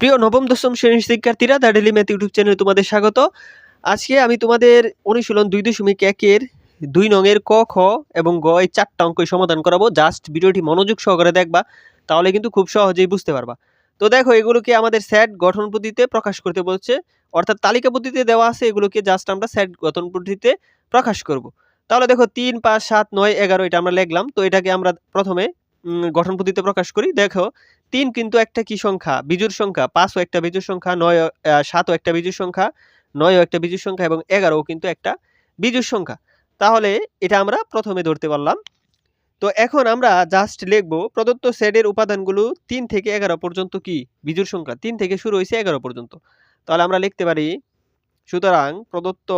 প্রিয় নবম দশম শ্রেণীর শিক্ষার্থীরা দ্য ডেইলি ম্যাথ ইউটিউব চ্যানেলে তোমাদের স্বাগত। আজকে আমি তোমাদের অনুশীলন 2.1 এর 2 নংয়ের ক, খ এবং গ এই 4টা অঙ্কই সমাধান করাবো। জাস্ট ভিডিওটি মনোযোগ সহকারে দেখবা, তাহলে কিন্তু খুব সহজেই বুঝতে পারবা। তো দেখো, এগুলোকে আমাদের সেট গঠন পদ্ধতিতে প্রকাশ করতে বলছে, অর্থাৎ তালিকা পদ্ধতিতে দেওয়া আছে, এগুলোকে জাস্ট আমরা সেট গঠন পদ্ধতিতে প্রকাশ করব। তাহলে দেখো 3, 5, 7, 9, 11 এটা আমরা লিখলাম। তো এটাকে আমরা প্রথমে গঠন পদ্ধতিতে প্রকাশ করি। দেখো 3 কিন্তু একটা কি সংখ্যা? বিজোড় সংখ্যা। 5 ও একটা বিজোড় সংখ্যা, 7 ও একটা বিজোড় সংখ্যা, 9 ও একটা বিজোড় সংখ্যা এবং 11 ও কিন্তু একটা বিজোড় সংখ্যা। তাহলে এটা আমরা প্রথমে ধরতে পারলাম। তো এখন আমরা জাস্ট লিখব প্রদত্ত সেটের উপাদানগুলো 3 থেকে 11 পর্যন্ত কি বিজোড় সংখ্যা। 3 থেকে শুরু হইছে 11 পর্যন্ত। তাহলে আমরা লিখতে পারি, সুতরাং প্রদত্ত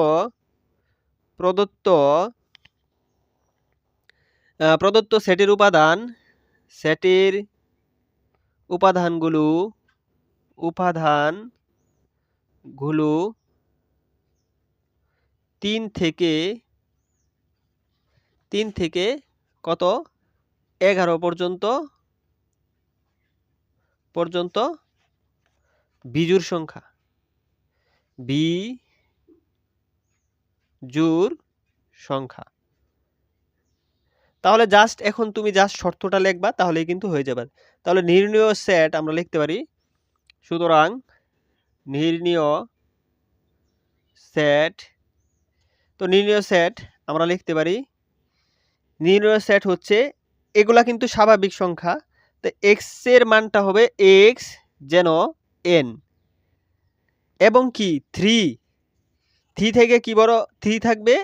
সেটের উপাদানগুলো 3 থেকে কত 11 পর্যন্ত বিজোড় সংখ্যা। তাহলে জাস্ট এখন তুমি জাস্ট শর্তটা লিখবা, তাহলেই কিন্তু হয়ে যাবে। তাহলে নির্ণেয় সেট আমরা লিখতে পারি, সুতরাং নির্ণেয় সেট আমরা লিখতে পারি, নির্ণেয় সেট হচ্ছে এগুলা কিন্তু স্বাভাবিক সংখ্যা। তো x এর মানটা হবে x যেন n এবং কি 3 থেকে কি বড় 3 থাকবে,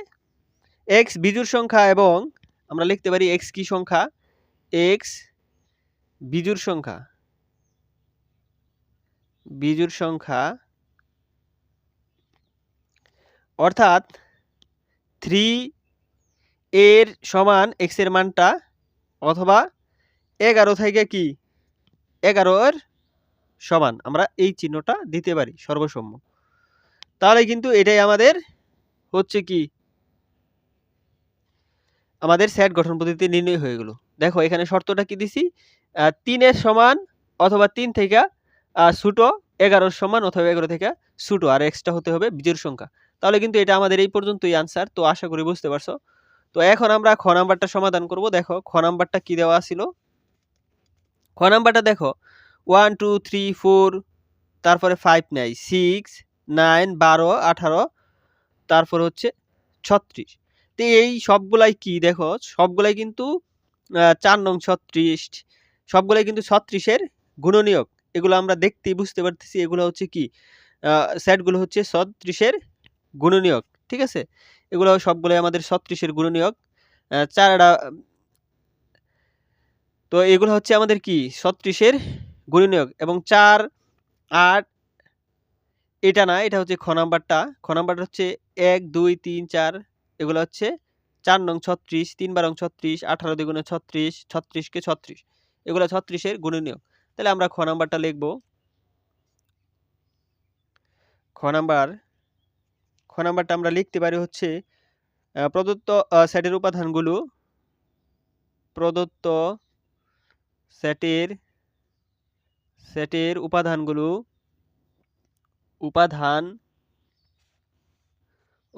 x বিজোড় সংখ্যা এবং আমরা লিখতে পারি x কি সংখ্যা, x বিজোড় সংখ্যা অর্থাৎ 3 এর সমান x এর মানটা, অথবা 11 থেকে কি 11 এর সমান, আমরা এই চিহ্নটা দিতে পারি সর্বসম্ম। তাহলে কিন্তু এটাই আমাদের হচ্ছে কি আমাদের সেট গঠন পদ্ধতি নির্ণয় হয়ে গেল। দেখো এখানে শর্তটা কি দিছি, 3 এর সমান অথবা 3 থেকে ছোট, 11 এর সমান অথবা 11 থেকে ছোট, আর এক্সট্রা হতে হবে বিজোড় সংখ্যা। তাহলে কিন্তু এটা আমাদের এই পর্যন্তই আনসার। তো আশা করি বুঝতে পারছো। তো এখন আমরা খ নাম্বারটা সমাধান করব। দেখো খ নাম্বারটা কি দেওয়া ছিল। খ নাম্বারটা দেখো 1 2 3 4, তারপরে 5 নাই, 6 9 12 18, তারপর হচ্ছে 36। তো এই সবগুলাই কি দেখো, সবগুলাই কিন্তু 4 নং 36, সবগুলাই কিন্তু 36 এর গুণনীয়ক। এগুলো আমরা দেখতেই বুঝতে পারতেছি, এগুলো হচ্ছে কি সেটগুলো হচ্ছে 36 এর গুণনীয়ক। ঠিক আছে, এগুলো সবগুলাই আমাদের 36 এর গুণনীয়ক। চারটা, তো এগুলো হচ্ছে আমাদের কি 36 এর গুণনীয়ক এবং 4 8 এটা না, এটা হচ্ছে খ নাম্বারটা। খ নাম্বারটা হচ্ছে 1 2 3 4, এগুলো হচ্ছে 4 নং 36, 3 12 36, 18 দ্বিগুণে 36, 36 কে 36, এগুলো 36 এর গুণনীয়ক। তাহলে আমরা খ নাম্বারটা লিখব। খ নাম্বারটা আমরা লিখতে পারি হচ্ছে প্রদত্ত সেটের উপাদানগুলো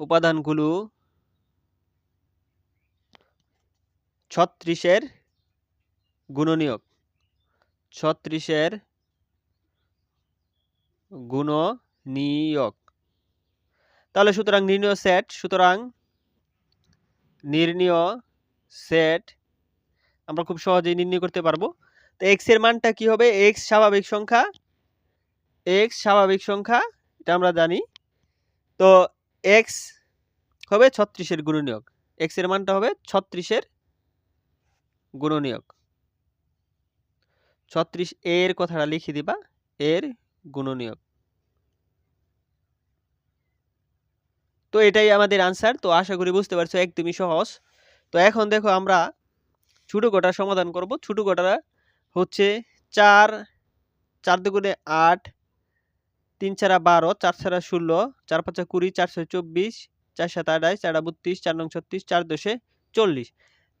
উপাদানগুলো 36 এর গুণনীয়ক। তাহলে সুতরাং নির্ণেয় সেট আমরা খুব সহজেই নির্ণয় করতে পারবো। তো x এর মানটা কি হবে, x স্বাভাবিক সংখ্যা, এটা আমরা জানি। তো x হবে 36 এর গুণনীয়ক, x এর মানটা হবে 36 এর গুণনীয়ক। 36 এর কথাটা লিখে দিবা, এর গুণনীয়ক। তো এটাই আমাদের আনসার। তো আশা করি বুঝতে পারছো, একদমই সহজ। তো এখন দেখো আমরা ছোট গোটার সমাধান করব। ছোট গোটারা হচ্ছে 4 4 দুগুণে 8, 3 ছাড়া 12, 4 ছাড়া 16, 4 5 20, 4 6 24, 4 7 28, 4 32, 4 9 36, 4 10 40।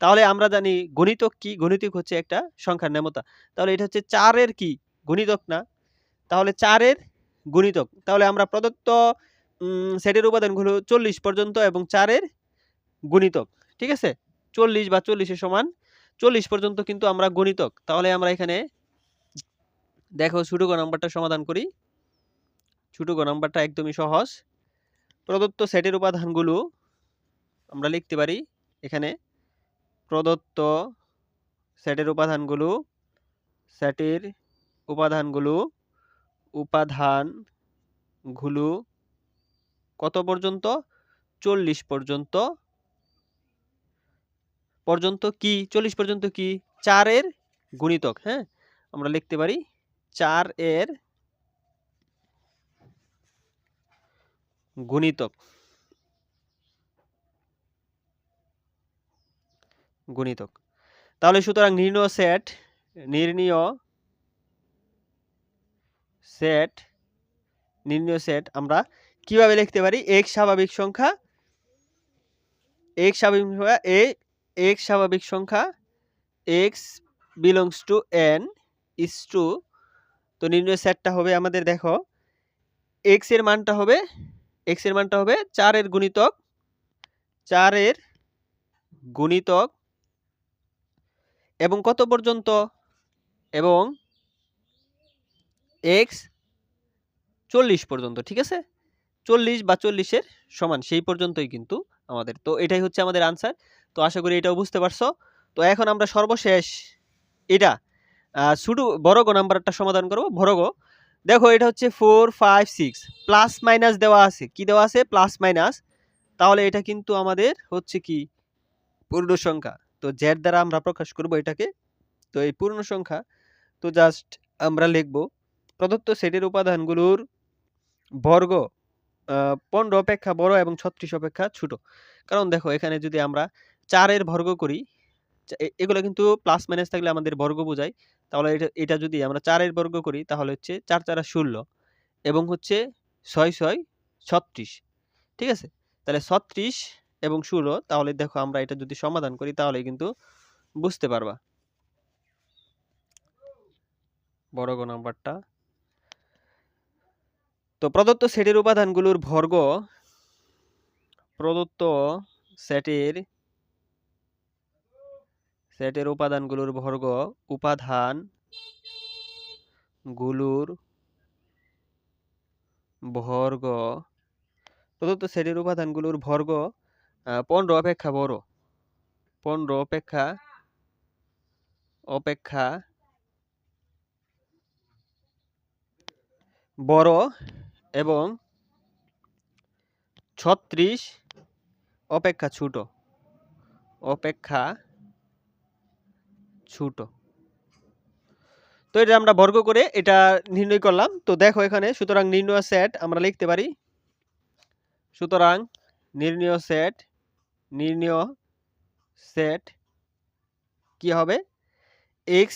তাহলে আমরা জানি গণিতক কি, গণিতক হচ্ছে একটা সংখ্যার নেমতা। তাহলে এটা হচ্ছে 4 এর কি গুণিতক না, তাহলে ৪ এর গুণিতক। তাহলে আমরা প্রদত্ত সেটের উপাদানগুলো 40 পর্যন্ত এবং ৪ এর গুণিতক, ঠিক আছে? 40 বা 40 এর সমান 40 পর্যন্ত কিন্তু আমরা গুণিতক। তাহলে আমরা এখানে দেখো ছোট গ নাম্বারটা সমাধান করি। ছোট গ নাম্বারটা একদমই সহজ। প্রদত্ত সেটের উপাদানগুলো আমরা লিখতে পারি এখানে প্রদত্ত সেটের উপাদানগুলো কত পর্যন্ত? 40 পর্যন্ত কি 40 পর্যন্ত কি 4 এর গুণিতক। হ্যাঁ, আমরা লিখতে পারি 4 এর গুণিতক। তাহলে সুতরাং নির্ণয় সেট আমরা কিভাবে লিখতে পারি? x স্বাভাবিক সংখ্যা x belongs to n is true। তো নির্ণয় সেটটা হবে আমাদের, দেখো x এর মানটা হবে 4 এর গুণিতক এবং কত পর্যন্ত? এবং x 40 পর্যন্ত, ঠিক আছে? 40 বা 40 এর সমান সেই পর্যন্তই কিন্তু আমাদের। তো এটাই হচ্ছে আমাদের আনসার। তো আশা করি এটাও বুঝতে পারছো। তো এখন আমরা সর্বশেষ এটা বড় গ নাম্বারটা সমাধান করব। বড় গ, দেখো এটা হচ্ছে 4 5 6 প্লাস মাইনাস দেওয়া আছে। কি দেওয়া আছে? Plus minus. তাহলে এটা কিন্তু আমাদের হচ্ছে কি পূর্ণ সংখ্যা। তো জেড দ্বারা আমরা প্রকাশ করব এটাকে। তো এই পূর্ণ সংখ্যা, তো জাস্ট আমরা লিখব প্রদত্ত সেটের উপাদানগুলোর বর্গ 15 অপেক্ষা বড় এবং 36 অপেক্ষা ছোট। কারণ দেখো এখানে যদি আমরা 4 এর বর্গ করি, এগুলো কিন্তু প্লাস মাইনাস থাকলে আমাদের বর্গ বোঝায়। তাহলে এটা যদি আমরা 4 এর বর্গ করি তাহলে হচ্ছে 4 4 16 এবং হচ্ছে 6 6 36, ঠিক আছে? তাহলে 36 এবং 16। তাহলে দেখো আমরা এটা যদি সমাধান করি তাহলে কিন্তু বুঝতে পারবা বড় গ নাম্বারটা। তো প্রদত্ত সেটের উপাদানগুলোর বর্গ, প্রদত্ত সেটের উপাদানগুলোর বর্গ প্রদত্ত সেটের উপাদানগুলোর বর্গ 15 অপেক্ষা বড়, 15 অপেক্ষা বড় এবং 36 অপেক্ষা ছোট। তো এটা আমরা বর্গ করে এটা নির্ণয় করলাম। তো দেখো এখানে সুতরাং নির্ণয় সেট আমরা লিখতে পারি। সুতরাং নির্ণয় সেট কি হবে? x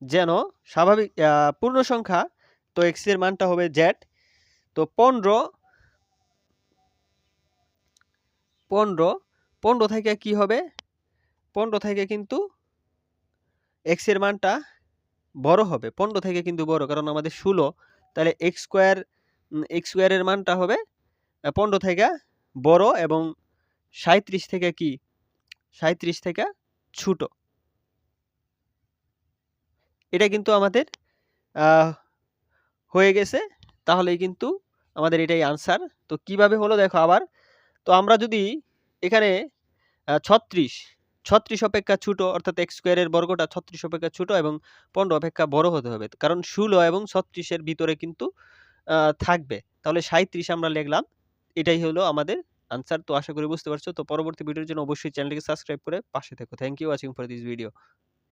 যেন স্বাভাবিক পূর্ণ সংখ্যা, তো x এর মানটা হবে z। তো 15 থেকে কি হবে? 15 থেকে কিন্তু x এর মানটা বড় হবে। 15 থেকে কিন্তু বড়, কারণ আমাদের 16। তাহলে x স্কয়ারের মানটা হবে 15 থেকে বড় এবং 37 থেকে কি 37 থেকে ছোট। এটা কিন্তু আমাদের হয়ে গেছে। তাহলেই কিন্তু আমাদের এটাই আনসার। তো কিভাবে হলো দেখো আবার। তো আমরা যদি এখানে 36 অপেক্ষা ছোট, অর্থাৎ x স্কয়ারের বর্গটা 36 অপেক্ষা ছোট এবং 15 অপেক্ষা বড় হতে হবে, কারণ 16 এবং 36 এর ভিতরে কিন্তু থাকবে। তাহলে 37 আমরা লিখলাম। এটাই হলো আমাদের আনসার। তো আশা করি বুঝতে পারছো। তো পরবর্তী ভিডিওর জন্য অবশ্যই চ্যানেলটিকে সাবস্ক্রাইব করে পাশে থেকো। Thank you watching for this video.